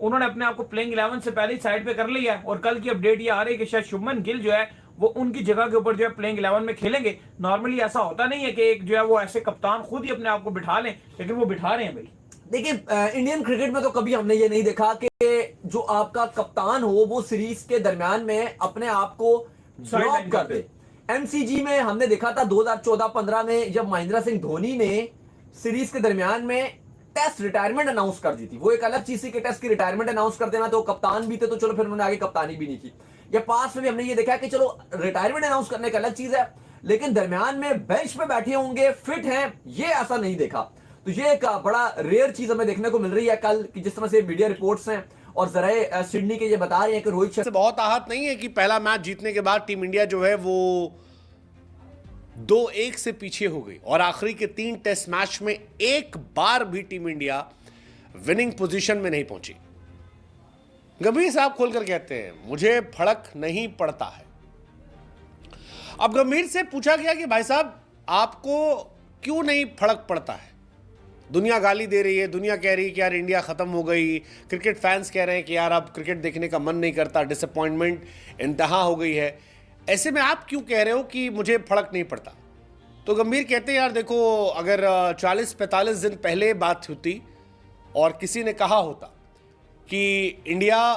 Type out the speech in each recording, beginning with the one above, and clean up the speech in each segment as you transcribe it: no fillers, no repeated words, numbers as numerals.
उन्होंने अपने आप को प्लेइंग 11 से पहले ही साइड पे कर लिया है। और कल की अपडेट ये आ रही है कि शायद शुभमन गिल जो है वो उनकी जगह के ऊपर जो है प्लेइंग 11 में खेलेंगे। नॉर्मली ऐसा होता नहीं है कि एक जो है वो ऐसे कप्तान खुद ही अपने आप को बिठा लें, लेकिन वो बिठा रहे हैं भाई। देखिए, इंडियन क्रिकेट में तो कभी हमने ये नहीं देखा कि जो आपका कप्तान हो वो सीरीज के दरमियान में अपने आप को ड्रॉप कर दे। एमसीजी में हमने देखा था 2014-15 में जब महेंद्र सिंह धोनी ने सीरीज के दरमियान में टेस्ट रिटायरमेंट अनाउंस कर दी थी। वो एक अलग चीज थी कि टेस्ट की रिटायरमेंट अनाउंस कर देना, तो कप्तान भी थे तो चलो, फिर उन्होंने आगे कप्तानी भी नहीं की। या पास में भी हमने ये देखा कि चलो रिटायरमेंट अनाउंस करने का अलग चीज है, लेकिन दरमियान में बेंच पे बैठे होंगे, फिट हैं, ये ऐसा नहीं देखा। तो ये एक बड़ा रेयर चीज हमें देखने को मिल रही है कल कि जिस तरह से मीडिया रिपोर्ट्स हैं और जरा सिडनी के ये बता रहे हैं कि रोहित शर्मा से बहुत आहत नहीं है कि पहला मैच जीतने के बाद टीम इंडिया जो है वो 2-1 से पीछे हो गई और आखिरी के 3 टेस्ट मैच में एक बार भी टीम इंडिया विनिंग पोजीशन में नहीं पहुंची। गंभीर साहब खोलकर कहते हैं मुझे फर्क नहीं पड़ता है। अब गंभीर से पूछा गया कि भाई साहब आपको क्यों नहीं फर्क पड़ता है? दुनिया गाली दे रही है, दुनिया कह रही है कि यार इंडिया खत्म हो गई, क्रिकेट फैंस कह रहे हैं कि यार अब क्रिकेट देखने का मन नहीं करता, डिसअपॉइंटमेंट इंतहा हो गई है, ऐसे में आप क्यों कह रहे हो कि मुझे फर्क नहीं पड़ता? तो गंभीर कहते हैं यार देखो, अगर 40-45 दिन पहले बात होती और किसी ने कहा होता कि इंडिया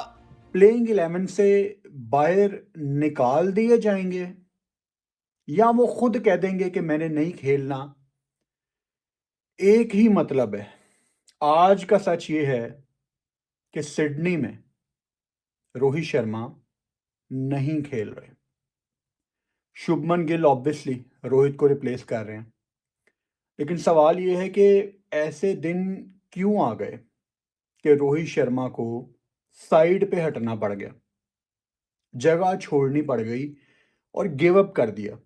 प्लेइंग 11 से बाहर निकाल दिए जाएंगे या वो खुद कह देंगे कि मैंने नहीं खेलना, एक ही मतलब है। आज का सच ये है कि सिडनी में रोहित शर्मा नहीं खेल रहे। शुभमन गिल ऑब्वियसली रोहित को रिप्लेस कर रहे हैं, लेकिन सवाल ये है कि ऐसे दिन क्यों आ गए कि रोहित शर्मा को साइड पे हटना पड़ गया, जगह छोड़नी पड़ गई और गिव अप कर दिया।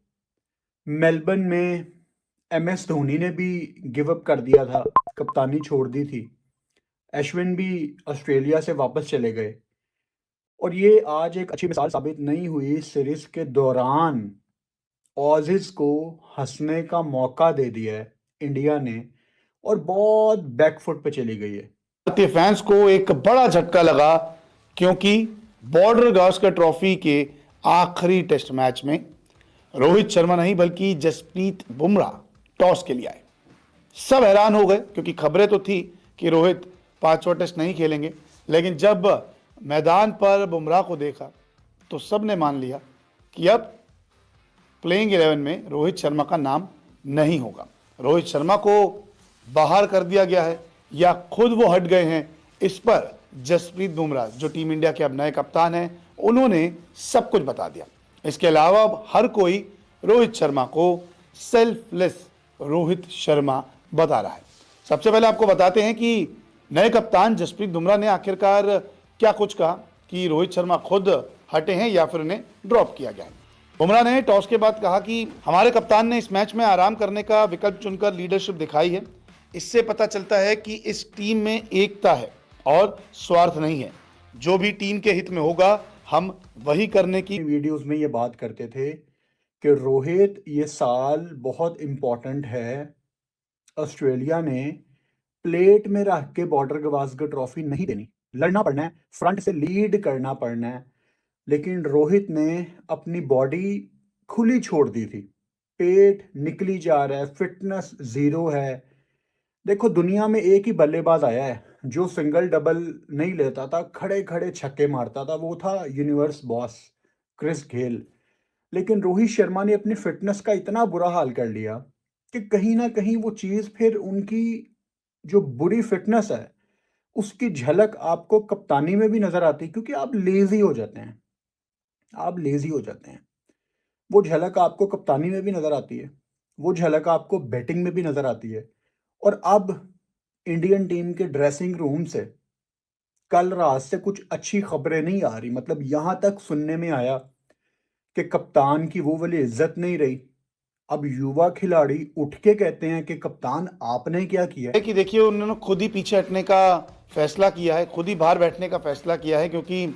मेलबर्न में एमएस धोनी ने भी गिव अप कर दिया था, कप्तानी छोड़ दी थी। अश्विन भी ऑस्ट्रेलिया से वापस चले गए और ये आज एक अच्छी मिसाल साबित नहीं हुई। सीरीज के दौरान ऑजीज को हंसने का मौका दे दिया है इंडिया ने और बहुत बैकफुट पे चली गई है। भारतीय फैंस को एक बड़ा झटका लगा क्योंकि बॉर्डर गावस्कर ट्रॉफी के आखिरी टेस्ट मैच में रोहित शर्मा नहीं बल्कि जसप्रीत बुमराह टॉस के लिए आए। सब हैरान हो गए क्योंकि खबरें तो थी कि रोहित 5वां टेस्ट नहीं खेलेंगे, लेकिन जब मैदान पर बुमराह को देखा तो सब ने मान लिया कि अब प्लेइंग 11 में रोहित शर्मा का नाम नहीं होगा। रोहित शर्मा को बाहर कर दिया गया है या खुद वो हट गए हैं, इस पर जसप्रीत बुमराह जो टीम इंडिया के अब नए कप्तान हैं उन्होंने सब कुछ बता दिया। इसके अलावा अब हर कोई रोहित शर्मा को सेल्फलेस रोहित शर्मा बता रहा है। सबसे पहले आपको बताते हैं कि नए कप्तान जसप्रीत बुमराह ने आखिरकार क्या कुछ कहा कि रोहित शर्मा खुद हटे हैं या फिर उन्हें ड्रॉप किया गया है। बुमराह ने टॉस के बाद कहा कि हमारे कप्तान ने इस मैच में आराम करने का विकल्प चुनकर लीडरशिप दिखाई है। इससे पता चलता है कि इस टीम में एकता है और स्वार्थ नहीं है। जो भी टीम के हित में होगा हम वही करने की। वीडियोस में ये बात करते थे कि रोहित ये साल बहुत इम्पोर्टेंट है, ऑस्ट्रेलिया ने प्लेट में रख के बॉर्डर गावस्कर ट्रॉफी नहीं देनी, लड़ना पड़ना है, फ्रंट से लीड करना पड़ना है। लेकिन रोहित ने अपनी बॉडी खुली छोड़ दी थी, पेट निकली जा रहा है, फिटनेस जीरो है। देखो, दुनिया में एक ही बल्लेबाज आया है जो सिंगल डबल नहीं लेता था, खड़े खड़े छक्के मारता था, वो था यूनिवर्स बॉस क्रिस गेल। लेकिन रोहित शर्मा ने अपनी फिटनेस का इतना बुरा हाल कर लिया कि कहीं ना कहीं वो चीज़ फिर उनकी जो बुरी फिटनेस है उसकी झलक आपको कप्तानी में भी नजर आती है, क्योंकि आप लेजी हो जाते हैं, आप लेजी हो जाते हैं। वो झलक आपको कप्तानी में भी नजर आती है, वो झलक आपको बैटिंग में भी नजर आती है। और अब इंडियन टीम के ड्रेसिंग रूम से कल रात से कुछ अच्छी खबरें नहीं आ रही। मतलब यहां तक सुनने में आया कि कप्तान की वो वाली इज्जत नहीं रही। अब युवा खिलाड़ी उठ के कहते हैं कि कप्तान आपने क्या किया है कि देखिए उन्होंने खुद ही पीछे हटने का फैसला किया है, खुद ही बाहर बैठने का फैसला किया है, क्योंकि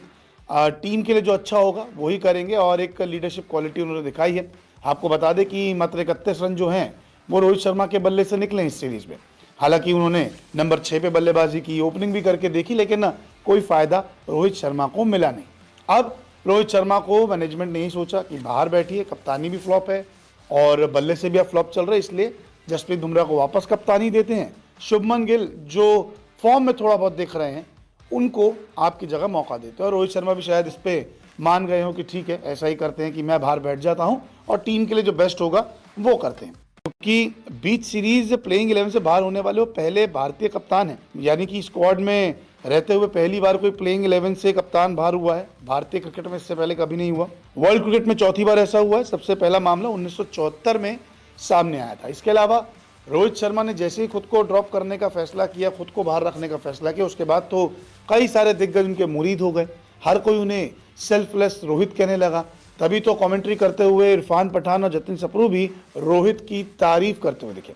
टीम के लिए जो अच्छा होगा वही करेंगे और एक लीडरशिप क्वालिटी उन्होंने दिखाई है। आपको बता दें कि मात्र 31 रन जो हैं वो रोहित शर्मा के बल्ले से निकले इस सीरीज में। हालांकि उन्होंने नंबर 6 पे बल्लेबाजी की, ओपनिंग भी करके देखी, लेकिन कोई फायदा रोहित शर्मा को मिला नहीं। अब रोहित शर्मा को मैनेजमेंट ने यही सोचा कि बाहर बैठिए, कप्तानी भी फ्लॉप है और बल्ले से भी अब फ्लॉप चल रहा है, इसलिए जसप्रीत बुमराह को वापस कप्तानी देते हैं। शुभमन गिल जो फॉर्म में थोड़ा बहुत दिख रहे हैं, उनको आपकी जगह मौका देते हैं और रोहित शर्मा भी शायद इस पे मान गए हो कि ठीक है, ऐसा ही करते हैं कि मैं बाहर बैठ जाता हूं और टीम के लिए जो बेस्ट होगा वो करते हैं। क्योंकि बीच सीरीज प्लेइंग 11 से बाहर होने वाले वो पहले भारतीय कप्तान हैं, यानी कि स्क्वाड में रहते हुए पहली बार कोई प्लेइंग 11 से कप्तान बाहर हुआ है। भारतीय क्रिकेट में इससे पहले कभी नहीं हुआ। वर्ल्ड क्रिकेट में चौथी बार ऐसा हुआ है। सबसे पहला मामला 1974 में सामने आया था। इसके अलावा रोहित शर्मा ने जैसे ही खुद को ड्रॉप करने का फैसला किया, खुद को बाहर रखने का फैसला किया, उसके बाद तो कई सारे दिग्गज उनके मुरीद हो गए। हर कोई उन्हें सेल्फलेस रोहित कहने लगा। तभी तो कमेंट्री करते हुए इरफान पठान और जतिन सप्रू भी रोहित की तारीफ करते हुए दिखे।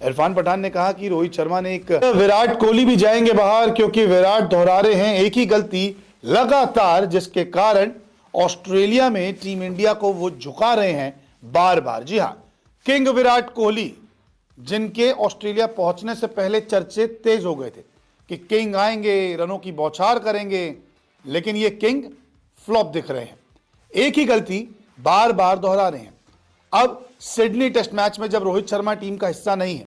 इरफान पठान ने कहा कि रोहित शर्मा ने एक विराट कोहली भी जाएंगे बाहर क्योंकि विराट दोहरा रहे हैं एक ही गलती लगातार, जिसके कारण ऑस्ट्रेलिया में टीम इंडिया को वो झुका रहे हैं बार बार। जी हाँ, किंग विराट कोहली, जिनके ऑस्ट्रेलिया पहुंचने से पहले चर्चे तेज हो गए थे कि किंग आएंगे, रनों की बौछार करेंगे, लेकिन ये किंग फ्लॉप दिख रहे हैं। एक ही गलती बार बार दोहरा रहे हैं। अब सिडनी टेस्ट मैच में जब रोहित शर्मा टीम का हिस्सा नहीं है